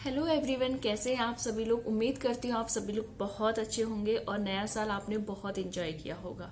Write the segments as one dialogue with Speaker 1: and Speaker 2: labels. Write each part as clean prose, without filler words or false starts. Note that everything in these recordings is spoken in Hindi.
Speaker 1: हेलो एवरीवन, कैसे हैं आप सभी लोग। उम्मीद करती हूँ आप सभी लोग बहुत अच्छे होंगे और नया साल आपने बहुत एंजॉय किया होगा।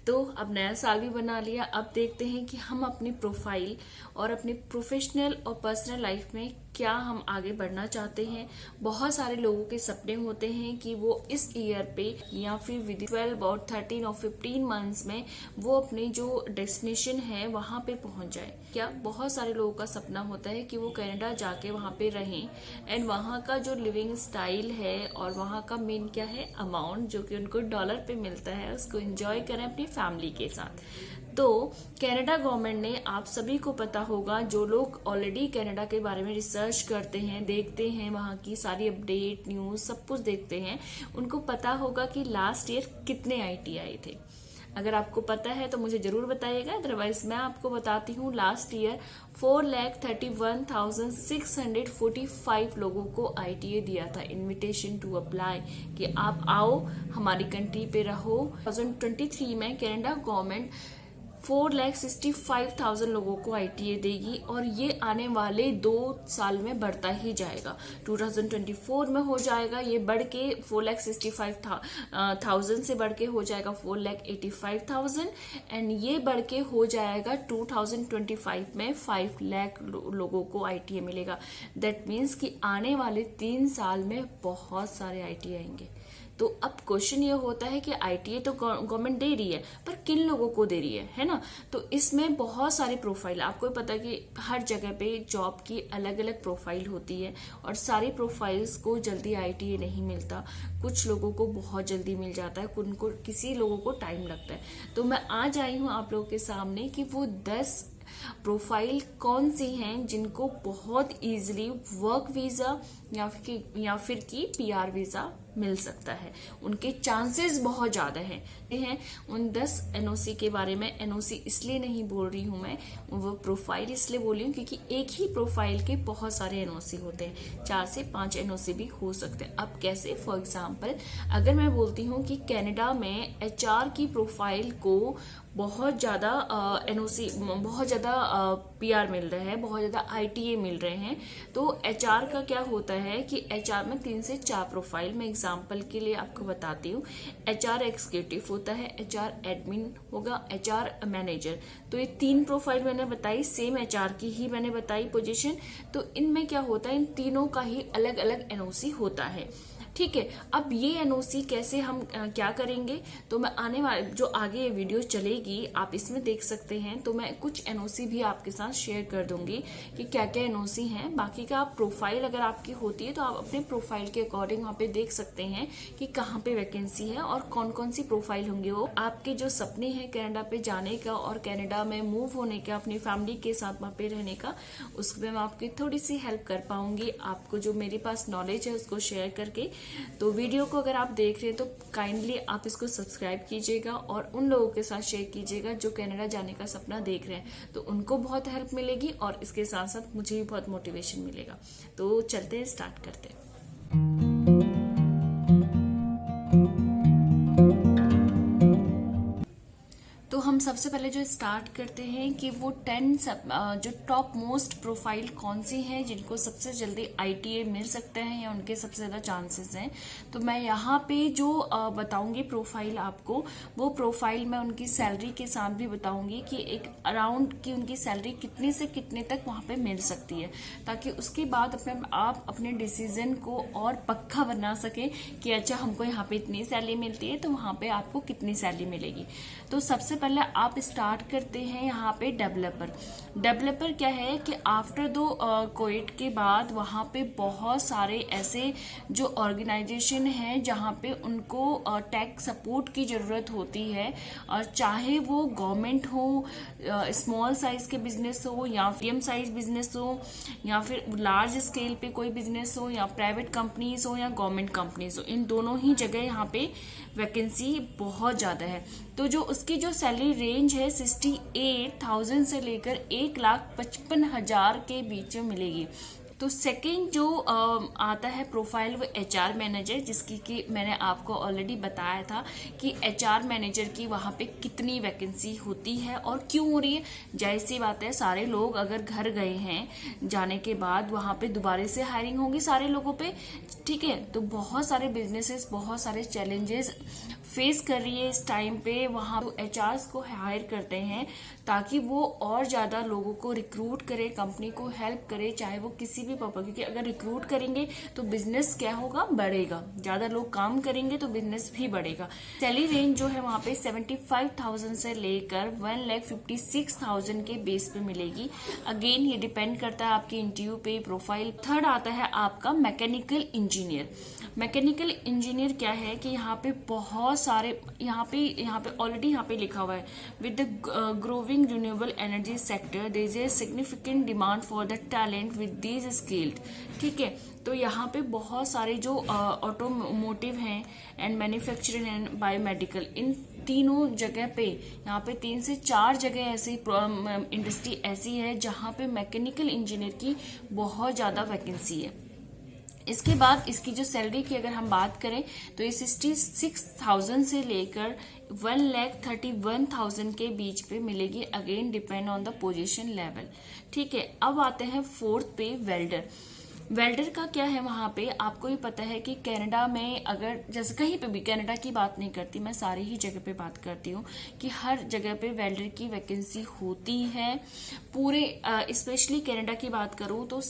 Speaker 1: तो अब नया साल भी बना लिया। अब देखते हैं कि हम अपनी प्रोफाइल और अपनी प्रोफेशनल और पर्सनल लाइफ में क्या हम आगे बढ़ना चाहते हैं। बहुत सारे लोगों के सपने होते हैं कि वो इस ईयर पे या फिर विद 12 और 13 और 15 मंथ्स में वो अपनी जो डेस्टिनेशन है वहां पे पहुंच जाए। क्या बहुत सारे लोगों का सपना होता है कि वो कनाडा जाके वहां पे रहें एंड वहाँ का जो लिविंग स्टाइल है और वहाँ का मेन क्या है अमाउंट जो कि उनको डॉलर पे मिलता है उसको एंजॉय करें अपनी फैमिली के साथ। तो कनाडा गवर्नमेंट ने, आप सभी को पता होगा, जो लोग ऑलरेडी कनाडा के बारे में रिसर्च करते हैं, देखते हैं, वहाँ की सारी अपडेट न्यूज सब कुछ देखते हैं, उनको पता होगा कि लास्ट ईयर कितने आईटी आए थे। अगर आपको पता है तो मुझे जरूर बताइएगा, अदरवाइज मैं आपको बताती हूँ। लास्ट ईयर 4,31,645 लोगों को आईटीए दिया था, इनविटेशन टू अप्लाई, कि आप आओ हमारी कंट्री पे रहो। 2023 में कनाडा गवर्नमेंट 4,65,000 लोगों को आईटीए देगी और ये आने वाले 2 साल में बढ़ता ही जाएगा। 2024 में हो जाएगा ये बढ़ के 4,65,000 से बढ़ के हो जाएगा 4,85,000 एंड ये बढ़ के हो जाएगा 2025 में 5 लाख लोगों को आईटीए मिलेगा। दैट मीन्स कि आने वाले 3 साल में बहुत सारे आईटीए आएंगे। तो अब क्वेश्चन ये होता है कि आईटीए तो गवर्नमेंट दे रही है, पर किन लोगों को दे रही है ना। तो इसमें बहुत सारी प्रोफाइल, आपको पता है कि हर जगह पे जॉब की अलग अलग प्रोफाइल होती है और सारी प्रोफाइल्स को जल्दी आईटीए नहीं मिलता। कुछ लोगों को बहुत जल्दी मिल जाता है, उनको किसी लोगों को टाइम लगता है। तो मैं आज आई हूँ आप लोगों के सामने कि वो 10 प्रोफाइल कौन सी हैं जिनको बहुत इजीली वर्क वीजा या फिर की पीआर वीजा मिल सकता है। उनके चांसेस बहुत ज्यादा हैं। उन 10 एनओसी के बारे में, एनओसी इसलिए नहीं बोल रही हूं मैं, वो प्रोफाइल इसलिए बोल रही हूँ क्योंकि एक ही प्रोफाइल के बहुत सारे एनओसी होते हैं, 4 से 5 एनओसी भी हो सकते हैं। अब कैसे? फॉर एग्जाम्पल अगर मैं बोलती हूँ कि कनाडा में एचआर की प्रोफाइल को बहुत ज्यादा एनओसी, बहुत ज्यादा पीआर मिल रहा है, बहुत ज्यादा आईटीए मिल रहे हैं। तो एचआर का क्या होता है कि एचआर में 3 से 4 प्रोफाइल, मैं एग्जांपल के लिए आपको बताती हूँ। एचआर एग्जीक्यूटिव होता है, एचआर एडमिन होगा, एचआर मैनेजर। तो ये 3 प्रोफाइल मैंने बताई, सेम एचआर की ही मैंने बताई पोजीशन। तो इनमें क्या होता है, इन तीनों का ही अलग अलग एनओसी होता है। ठीक है, अब ये एनओसी कैसे हम क्या करेंगे, तो मैं आने वाले जो आगे ये वीडियो चलेगी आप इसमें देख सकते हैं। तो मैं कुछ एनओसी भी आपके साथ शेयर कर दूंगी कि क्या क्या एनओसी हैं। बाकी का आप प्रोफाइल अगर आपकी होती है तो आप अपने प्रोफाइल के अकॉर्डिंग वहाँ पे देख सकते हैं कि कहाँ पे वैकेंसी है और कौन कौन सी प्रोफाइल होंगे। वो आपके जो सपने हैं कनाडा पे जाने का और कनाडा में मूव होने का, अपनी फैमिली के साथ वहाँ पे रहने का, उसमें मैं आपकी थोड़ी सी हेल्प कर पाऊंगी, आपको जो मेरे पास नॉलेज है उसको शेयर करके। तो वीडियो को अगर आप देख रहे हैं तो काइंडली आप इसको सब्सक्राइब कीजिएगा और उन लोगों के साथ शेयर कीजिएगा जो कनाडा जाने का सपना देख रहे हैं, तो उनको बहुत हेल्प मिलेगी और इसके साथ साथ मुझे भी बहुत मोटिवेशन मिलेगा। तो चलते हैं, स्टार्ट करते हैं। तो हम सबसे पहले जो स्टार्ट करते हैं कि वो 10 जो टॉप मोस्ट प्रोफाइल कौन सी हैं जिनको सबसे जल्दी आईटीए मिल सकता है या उनके सबसे ज्यादा चांसेस हैं। तो मैं यहाँ पे जो बताऊंगी प्रोफाइल आपको, वो प्रोफाइल मैं उनकी सैलरी के साथ भी बताऊंगी कि एक अराउंड की उनकी सैलरी कितने से कितने तक वहां पे मिल सकती है, ताकि उसके बाद आप अपने डिसीजन को और पक्का बना सके कि अच्छा हमको यहाँ पे इतनी सैलरी मिलती है तो वहां पे आपको कितनी सैलरी मिलेगी। तो सबसे पहले आप स्टार्ट करते हैं यहाँ पे डेवलपर क्या है कि आफ्टर दो कोविड के बाद वहाँ पे बहुत सारे ऐसे जो ऑर्गेनाइजेशन है जहाँ पे उनको टेक सपोर्ट की जरूरत होती है, और चाहे वो गवर्नमेंट हो, स्मॉल साइज के बिजनेस हो या मीडियम साइज बिजनेस हो या फिर लार्ज स्केल पे कोई बिजनेस हो या प्राइवेट कंपनीज हो या गवर्नमेंट कंपनीज हो, इन दोनों ही जगह यहाँ पे वैकेंसी बहुत ज्यादा है। तो जो उसकी जो सैलरी रेंज है 68,000 से लेकर 1,55,000 के बीच में मिलेगी। तो सेकंड जो आता है प्रोफाइल वो एचआर मैनेजर, जिसकी कि मैंने आपको ऑलरेडी बताया था कि एचआर मैनेजर की वहाँ पे कितनी वैकेंसी होती है और क्यों हो रही है। जाहिर सी बात है, सारे लोग अगर घर गए हैं जाने के बाद वहाँ पे दोबारा से हायरिंग होगी सारे लोगों पे, ठीक है। तो बहुत सारे बिजनेसेस बहुत सारे चैलेंजेस फेस कर रही है इस टाइम पे। वहाँ एचआरस को हायर करते हैं ताकि वो और ज्यादा लोगों को रिक्रूट करे, कंपनी को हेल्प करे, चाहे वो किसी भी पर्पज, क्योंकि अगर रिक्रूट करेंगे तो बिजनेस क्या होगा, बढ़ेगा। ज्यादा लोग काम करेंगे तो बिजनेस भी बढ़ेगा। सैलरी रेंज जो है वहाँ पे 75,000 से लेकर 1,56,000 के बेस पे मिलेगी। अगेन ये डिपेंड करता है आपकी इंटरव्यू पे, प्रोफाइल। थर्ड आता है आपका मैकेनिकल इंजीनियर। मैकेनिकल इंजीनियर क्या है कि यहाँ पे बहुत सारे यहाँ पे ऑलरेडी यहाँ पे लिखा हुआ है, with the growing renewable energy sector there is a significant demand for the talent with these skilled, ठीक है। तो यहाँ पे बहुत सारे जो ऑटोमोटिव हैं एंड मैन्युफैक्चरिंग एंड बायोमेडिकल, इन तीनों जगह पे यहाँ पे 3 से 4 जगह ऐसी इंडस्ट्री ऐसी है जहाँ पे मैकेनिकल इंजीनियर की बहुत ज्यादा वैकेंसी है। इसके बाद इसकी जो सैलरी की अगर हम बात करें तो ये 66,000 से लेकर 1,31,000 के बीच पे मिलेगी। Again depend on the position level, ठीक है। अब आते हैं फोर्थ पे, वेल्डर। वेल्डर का क्या है, वहां पे आपको ही पता है कि कनाडा में, अगर जैसे कहीं पे भी, कनाडा की बात नहीं करती मैं, सारी ही जगह पे बात करती हूँ कि हर जगह पे वेल्डर की वैकेंसी होती है। पूरे स्पेशली कनाडा की बात करूँ तो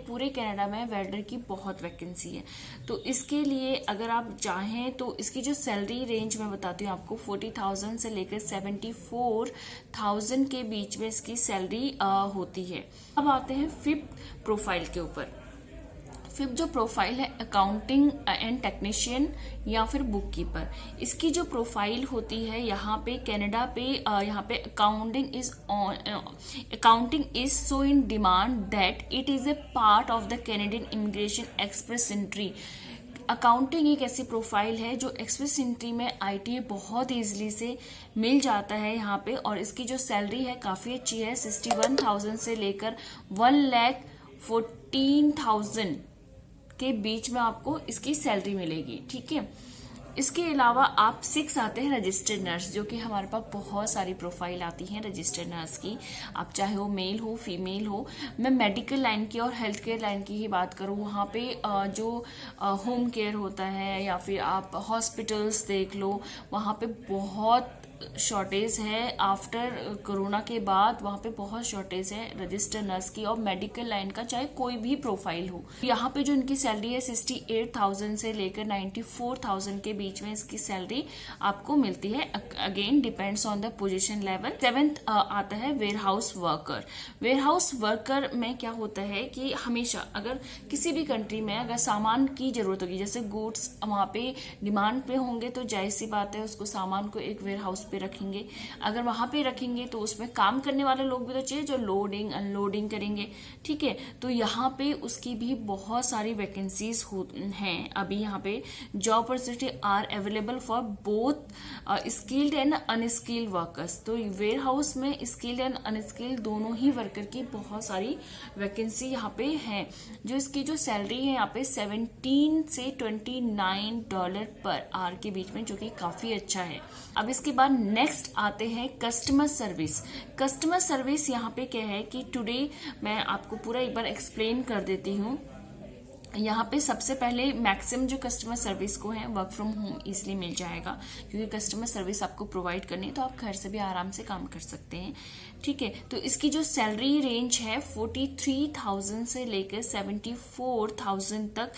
Speaker 1: पूरे कनाडा में वेल्डर की बहुत वैकेंसी है। तो इसके लिए अगर आप चाहें तो इसकी जो सैलरी रेंज मैं बताती हूँ आपको, 40,000 से लेकर 74,000 के बीच में इसकी सैलरी होती है। अब आते हैं फिफ्थ प्रोफाइल के ऊपर। फिफ्थ जो प्रोफाइल है, अकाउंटिंग एंड टेक्नीशियन या फिर बुक कीपर। इसकी जो प्रोफाइल होती है यहाँ पे कनाडा पे, यहाँ पे accounting is so in demand that it is a part of the Canadian immigration express entry. Accounting एक ऐसी प्रोफाइल है जो एक्सप्रेस एंट्री में आईटीए बहुत इजीली से मिल जाता है यहाँ पे, और इसकी जो सैलरी है काफी अच्छी है, 61,000 से लेकर 1,14,000 के बीच में आपको इसकी सैलरी मिलेगी, ठीक है। इसके अलावा आप 6 आते हैं रजिस्टर्ड नर्स, जो कि हमारे पास बहुत सारी प्रोफाइल आती हैं रजिस्टर्ड नर्स की। आप चाहे वो मेल हो फीमेल हो। मैं मेडिकल लाइन की और हेल्थ केयर लाइन की ही बात करूँ, वहाँ पे जो होम केयर होता है या फिर आप हॉस्पिटल्स देख लो, वहाँ पे बहुत शॉर्टेज है। आफ्टर कोरोना के बाद वहाँ पे बहुत शॉर्टेज है रजिस्टर नर्स की और मेडिकल लाइन का, चाहे कोई भी प्रोफाइल हो। यहाँ पे जो इनकी सैलरी है 68,000 से लेकर 94,000 के बीच में इसकी सैलरी आपको मिलती है। Again depends on the position level. 7th आता है warehouse worker. Warehouse worker में क्या होता है कि हमेशा अगर किसी भी कंट्री में अगर सामान की जरूरत होगी, जैसे गुड्स वहाँ पे डिमांड पे होंगे, तो जाहिर सी बात है उसको सामान को एक वेयर हाउस पे रखेंगे। अगर वहां पे रखेंगे तो उसमें काम करने वाले लोग भी तो चाहिए जो लोडिंग अनलोडिंग करेंगे, ठीक है। तो यहाँ पे उसकी भी बहुत सारी वैकेंसीज हैं। अभी यहाँ पे job opportunity are available for both skilled and unskilled workers. तो वेयर हाउस में स्किल्ड एंड अनस्किल्ड दोनों ही वर्कर की बहुत सारी वैकेंसी यहाँ पे है। जो इसकी जो सैलरी है यहाँ पे 17 से $29 पर आवर के बीच में, जो कि काफी अच्छा है। अब इसके बाद नेक्स्ट आते हैं कस्टमर सर्विस। कस्टमर सर्विस यहाँ पे क्या है कि टुडे मैं आपको पूरा एक बार एक्सप्लेन कर देती हूँ। यहाँ पे सबसे पहले मैक्सिमम जो कस्टमर सर्विस को है वर्क फ्रॉम होम इसलिए मिल जाएगा, क्योंकि कस्टमर सर्विस आपको प्रोवाइड करनी है तो आप घर से भी आराम से काम कर सकते हैं, ठीक है। तो इसकी जो सैलरी रेंज है 43,000 से लेकर 74,000 तक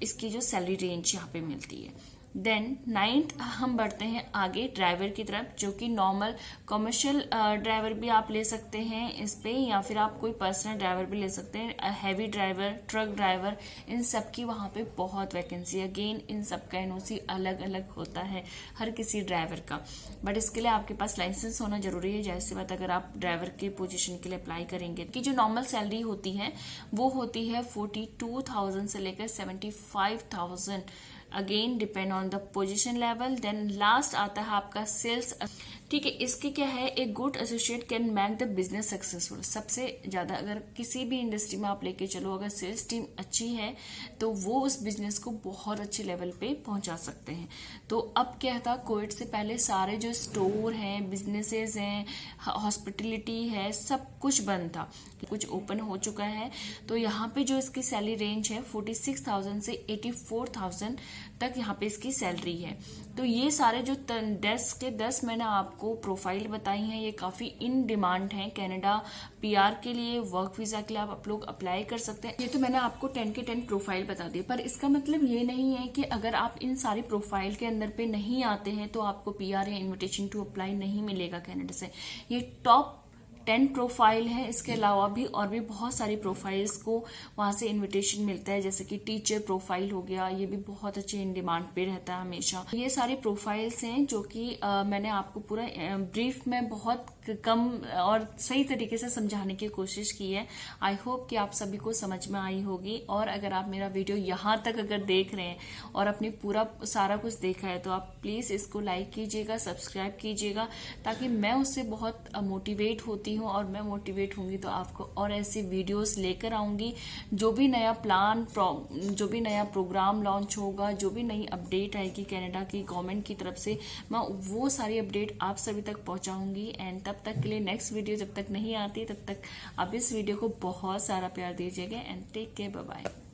Speaker 1: इसकी जो सैलरी रेंज यहाँ पे मिलती है। देन 9th हम बढ़ते हैं आगे ड्राइवर की तरफ, जो कि नॉर्मल कमर्शियल ड्राइवर भी आप ले सकते हैं इस पे, या फिर आप कोई पर्सनल ड्राइवर भी ले सकते हैं। हैवी ड्राइवर, ट्रक ड्राइवर, इन सब की वहाँ पे बहुत वैकेंसी। अगेन इन सब का एनओसी अलग अलग होता है हर किसी ड्राइवर का, बट इसके लिए आपके पास लाइसेंस होना जरूरी है। जैसे बात अगर आप ड्राइवर के पोजीशन के लिए अप्लाई करेंगे, कि जो नॉर्मल सैलरी होती है वो होती है 42,000 से लेकर 75,000 again depend on the position level. Then last आता है आपका सेल्स। ठीक है, इसके क्या है, एक good associate can make the business successful. सबसे ज्यादा अगर किसी भी इंडस्ट्री में आप लेके चलो, अगर सेल्स टीम अच्छी है तो वो उस बिजनेस को बहुत अच्छे लेवल पे पहुंचा सकते हैं। तो अब क्या था, कोविड से पहले सारे जो स्टोर हैं, बिजनेसेस हैं, हॉस्पिटलिटी है, सब कुछ बंद था, कुछ ओपन हो चुका है। तो यहाँ पे जो इसकी सैलरी रेंज है 46,000 से 84,000 तक यहाँ पे इसकी सैलरी है। तो ये सारे जो 10 के 10 मैंने आपको प्रोफाइल बताई हैं, ये काफी इन डिमांड हैं। कनाडा पीआर के लिए, वर्क वीजा के लिए आप लोग अप्लाई कर सकते हैं। ये तो मैंने आपको 10 के 10 प्रोफाइल बता दी, पर इसका मतलब ये नहीं है कि अगर आप इन सारी प्रोफाइल के अंदर पे नहीं आते हैं तो आपको पीआर या इन्विटेशन टू अप्लाई नहीं मिलेगा कनाडा से। ये टॉप 10 प्रोफाइल है, इसके अलावा भी और भी बहुत सारी प्रोफाइल्स को वहां से इनविटेशन मिलता है, जैसे कि टीचर प्रोफाइल हो गया, ये भी बहुत अच्छे इन डिमांड पे रहता है हमेशा। ये सारी प्रोफाइल्स हैं जो कि मैंने आपको पूरा ब्रीफ में बहुत कम और सही तरीके से समझाने की कोशिश की है। आई होप कि आप सभी को समझ में आई होगी। और अगर आप मेरा वीडियो यहाँ तक अगर देख रहे हैं और अपनी पूरा सारा कुछ देखा है तो आप प्लीज इसको लाइक कीजिएगा, सब्सक्राइब कीजिएगा, ताकि मैं उससे बहुत मोटिवेट होती हूँ और मैं मोटिवेट होंगी तो आपको और ऐसी वीडियोस लेकर आऊंगी। जो भी नया प्लान, जो भी नया प्रोग्राम लॉन्च होगा, जो भी नई अपडेट आएगी कनाडा की गवर्नमेंट की तरफ से, मैं वो सारी अपडेट आप सभी तक पहुंचाऊंगी। एंड तब तक के लिए नेक्स्ट वीडियो जब तक नहीं आती तब तक आप इस वीडियो को बहुत सारा प्यार दीजिएगा। And take care, bye bye.